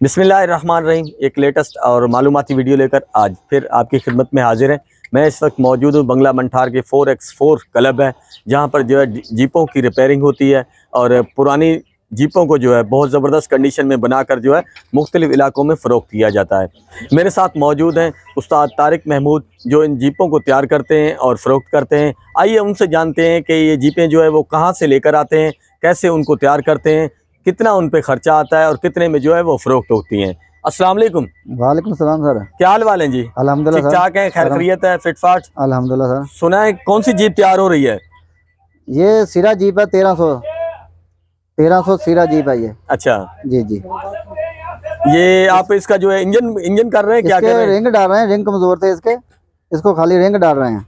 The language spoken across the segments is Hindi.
बिस्मिल्लाहिर्रहमानिर्रहीम। एक लेटेस्ट और मालूमाती वीडियो लेकर आज फिर आपकी खिदमत में हाजिर है। मैं इस वक्त मौजूद हूँ बंगला मंठार के 4x4 क्लब है, जहाँ पर जो है जीपों की रिपेयरिंग होती है और पुरानी जीपों को जो है बहुत ज़बरदस्त कंडीशन में बनाकर जो है मुख्तलिफ़ इलाकों में फ़रोख्त किया जाता है। मेरे साथ मौजूद हैं उस्ताद तारिक महमूद, जो इन जीपों को तैयार करते हैं और फ़रोख्त करते हैं। आइए उनसे जानते हैं कि ये जीपें जो है वो कहाँ से लेकर आते हैं, कैसे उनको तैयार करते हैं, कितना उन पे खर्चा आता है और कितने में जो है वो फ़रोख्त होती हैं। अस्सलाम वालेकुम। वालेकुम सलाम सर। क्या हाल वाल है जी? अल्हम्दुलिल्लाह ठीक सर। ठाक है, खैर खैरियत है, फिट फाट? अल्हम्दुलिल्लाह सर। सुना है कौन सी जीप तैयार हो रही है? ये सिरा जीप है, 1300 सिरा जीप है ये। अच्छा, जी जी। ये आप इसका जो है इंजन कर रहे हैं, क्या कर इसके रहे हैं? रिंग डाल रहे हैं, रिंग कमजोर थे इसके, इसको खाली रिंग डाल रहे हैं।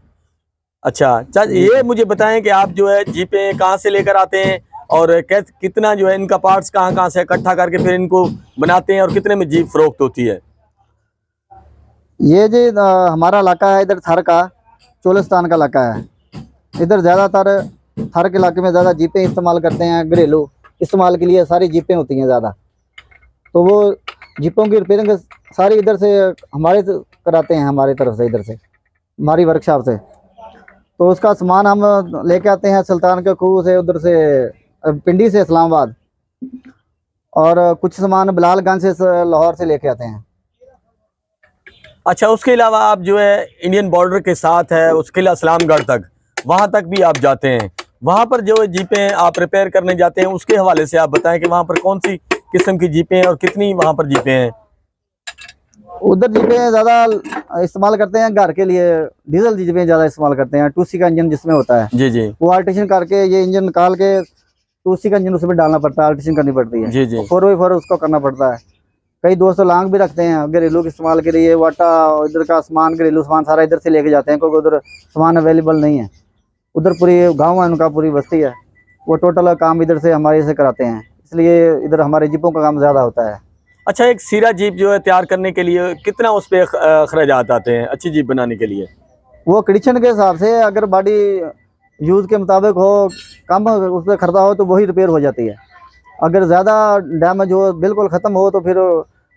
अच्छा, ये मुझे बताएं कि आप जो है जीपें कहाँ से लेकर आते हैं और कितना जो है इनका पार्ट्स कहाँ से इकट्ठा करके फिर इनको बनाते हैं और कितने में जीप फ़रोख्त होती है? ये जी हमारा इलाका है इधर थर का, चोलिस्तान का इलाका है। इधर ज़्यादातर थर के इलाके में ज़्यादा जीपें इस्तेमाल करते हैं, घरेलू इस्तेमाल के लिए सारी जीपें होती हैं ज़्यादा। तो वो जीपों की रिपेयरिंग सारी इधर से हमारे कराते हैं, हमारी तरफ से, इधर से हमारी वर्कशॉप से। तो उसका सामान हम लेके आते हैं सुल्तान के खूह से, उधर से पिंडी से इस्लामाबाद, और कुछ सामान बिलालगंज से लाहौर से लेके आते हैं। अच्छा, उसके अलावा आप जो है इंडियन बॉर्डर के साथ है उसके लिए इस्लामगढ़ तक, वहाँ तक भी आप जाते हैं। वहाँ पर जो जीपें आप रिपेयर करने जाते हैं उसके हवाले से आप बताएं कि वहाँ पर कौन सी किस्म की जीपें हैं और कितनी वहाँ पर जीपें हैं। उधर जीपें ज़्यादा इस्तेमाल करते हैं घर के लिए, डीजल जीपें ज़्यादा इस्तेमाल करते हैं। 2C का इंजन जिसमें होता है, जी जी वो अल्ट्रेशन करके ये इंजन निकाल के 2C का इंजन उसमें डालना पड़ता है, अल्ट्रेशन करनी पड़ती है। जी जी। 4x4 उसको करना पड़ता है। कई दोस्त लांग भी रखते हैं घरेलू के इस्तेमाल के लिए। वाटा इधर का सामान, घरेलू सामान सारा इधर से लेके जाते हैं, क्योंकि उधर सामान अवेलेबल नहीं है। उधर पूरी गांव है उनका, पूरी बस्ती है, वो टोटल काम इधर से हमारे से कराते हैं, इसलिए इधर हमारे जीपों का काम ज़्यादा होता है। अच्छा, एक सीरा जीप जो है तैयार करने के लिए कितना उस पर खर्चात आते हैं अच्छी जीप बनाने के लिए? वो कंडीशन के हिसाब से, अगर बॉडी यूज़ के मुताबिक हो, कम उस पर खर्चा हो तो वही रिपेयर हो जाती है। अगर ज़्यादा डैमेज हो, बिल्कुल ख़त्म हो, तो फिर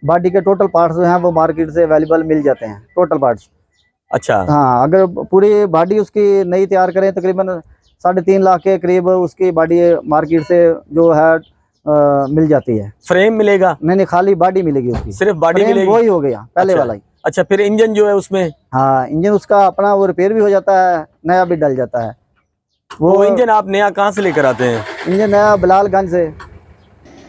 बॉडी के टोटल पार्ट्स जो हैं वो मार्केट से अवेलेबल मिल जाते हैं, टोटल पार्ट्स। अच्छा। हाँ, अगर पूरी बॉडी उसकी नई तैयार करें, तकरीबन 3.5 लाख के करीब उसकी बॉडी मार्केट से जो है मिल जाती है। फ्रेम मिलेगा? नहीं, खाली बॉडी मिलेगी उसकी, सिर्फ बॉडी मिलेगी? वही हो गया पहले वाला ही। अच्छा, फिर इंजन जो है उसमें? हाँ, इंजन उसका अपना वो रिपेयर भी हो जाता है, नया भी डल जाता है। वो इंजन आप नया कहाँ से लेकर आते हैं? इंजन नया बिलालगंज से,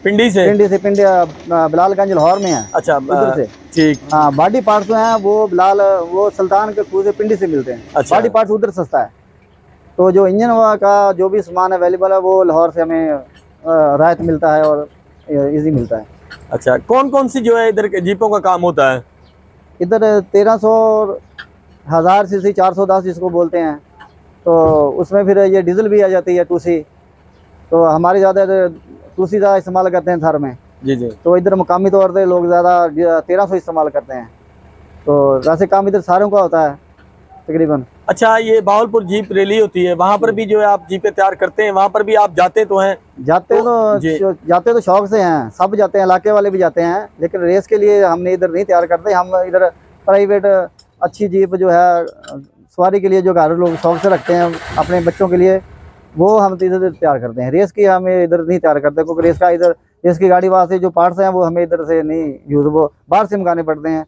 पिंडी से? पिंडी बिलालगंज लाहौर में है। अच्छा, उधर से। ठीक। हाँ, बॉडी पार्ट्स जो हैं वो सुल्तान के खूह से, पिंडी से मिलते हैं। अच्छा। बॉडी पार्ट्स उधर सस्ता है। तो जो इंजन का जो भी सामान अवेलेबल है वो लाहौर से हमें राहत मिलता है और इजी मिलता है। अच्छा, कौन कौन सी जो है इधर के जीपों का काम होता है? इधर 1300, 1000 सीसी, 410 जिसको बोलते हैं, तो उसमें फिर ये डीजल भी आ जाती है 2C। तो हमारे ज़्यादा 2C ज़्यादा इस्तेमाल करते हैं थर में। जी जी। तो इधर मुकामी तौर पे लोग ज़्यादा 1300 इस्तेमाल करते हैं। तो वैसे काम इधर सारों का होता है तकरीबन। अच्छा, ये बावलपुर जीप रैली होती है, वहाँ पर भी जो है आप जीपें तैयार करते हैं? वहाँ पर भी आप जाते तो हैं? जाते तो शौक से हैं, सब जाते हैं, इलाके वाले भी जाते हैं, लेकिन रेस के लिए हमने इधर नहीं तैयार करते। हम इधर प्राइवेट अच्छी जीप जो है सवारी के लिए, जो घर लोग शौक से रखते हैं अपने बच्चों के लिए, वो हम इधर तैयार करते हैं। रेस की हमें इधर नहीं तैयार करते, क्योंकि रेस की गाड़ी वास्ते जो पार्ट्स हैं वो हमें इधर से नहीं यूज़, वो बाहर से मंगाने पड़ते हैं,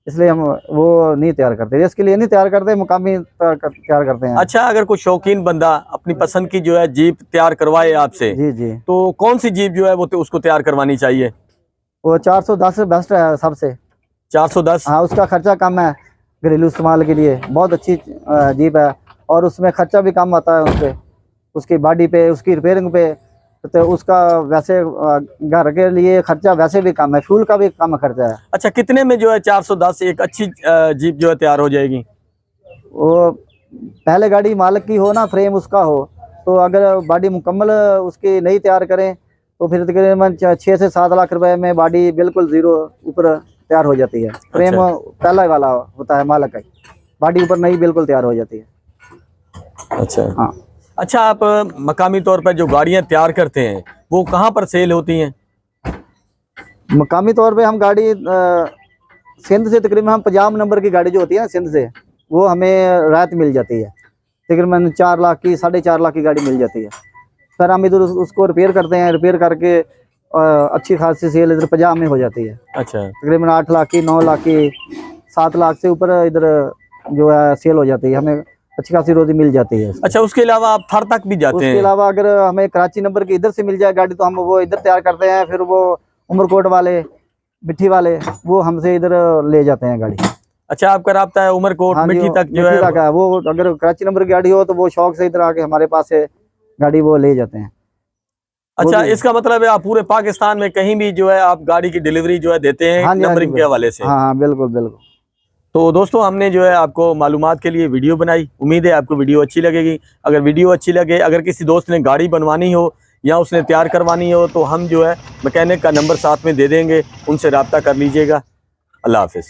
इसलिए हम वो नहीं तैयार करते। रेस के लिए नहीं तैयार करते, मुकामी तैयार करते हैं। अच्छा, अगर कोई शौकीन बंदा अपनी पसंद की जो है जीप तैयार करवाए आपसे, जी जी, तो कौन सी जीप जो है वो उसको तैयार करवानी चाहिए? वो 410 बेस्ट है सबसे। 410? हाँ, उसका खर्चा कम है, घरेलू इस्तेमाल के लिए बहुत अच्छी जीप है, और उसमें खर्चा भी कम आता है उसपे, उसकी बॉडी पे, उसकी रिपेयरिंग पे। तो उसका वैसे घर के लिए खर्चा वैसे भी कम है, फ्यूल का भी कम खर्चा है। अच्छा, कितने में जो है 410 एक अच्छी जीप जो है तैयार हो जाएगी? वो पहले गाड़ी मालिक की हो ना, फ्रेम उसका हो, तो अगर बॉडी मुकम्मल उसकी नहीं तैयार करें तो फिर तकरीबन 6 से 7 लाख रुपए में बॉडी बिल्कुल ज़ीरो ऊपर तैयार हो जाती है। फ्रेम अच्छा। पहला वाला होता है मालिक का, बॉडी ऊपर नहीं बिल्कुल तैयार हो जाती है। अच्छा। हाँ। अच्छा, आप मकामी तौर पर जो गाड़ियां तैयार करते हैं वो कहाँ पर सेल होती हैं? मकामी तौर पे हम गाड़ी सिंध से तकरीबन हम 50 नंबर की गाड़ी जो होती है ना सिंध से, वो हमें राहत मिल जाती है। तकरीबन 4 लाख की 4.5 लाख की गाड़ी मिल जाती है। फिर हम इधर उसको रिपेयर करते हैं, रिपेयर करके अच्छी खासी सेल इधर 50 में हो जाती है। अच्छा, तकरीबन 8 लाख की, 9 लाख की, 7 लाख से ऊपर इधर जो है सेल हो जाती है, हमें अच्छी खासी रोजी मिल जाती है। अच्छा, उसके अलावा आप थार तक भी जाते उसके हैं? अलावा अगर हमें कराची नंबर की इधर से मिल जाए गाड़ी तो हम वो इधर तैयार करते हैं, फिर वो उमरकोट वाले, मिट्टी वाले वो हमसे इधर ले जाते हैं गाड़ी। अच्छा, आपका राब्ता है उमरकोट हाँ जी, मिट्टी तक जो मिट्टी है? तक है। वो अगर कराची नंबर की गाड़ी हो तो वो शौक से इधर आके हमारे पास से गाड़ी वो ले जाते हैं। अच्छा, इसका मतलब है आप पूरे पाकिस्तान में कहीं भी जो है आप गाड़ी की डिलीवरी जो है देते हैं हाँ जी, हाँ जी, नंबरिंग के हवाले से? हाँ हाँ, बिल्कुल बिल्कुल। तो दोस्तों, हमने जो है आपको मालूमात के लिए वीडियो बनाई। उम्मीद है आपको वीडियो अच्छी लगेगी। अगर वीडियो अच्छी लगे, अगर किसी दोस्त ने गाड़ी बनवानी हो या उसने तैयार करवानी हो, तो हम जो है मैकेनिक का नंबर साथ में दे देंगे, उनसे रब्ता कर लीजिएगा। अल्लाह हाफिज़।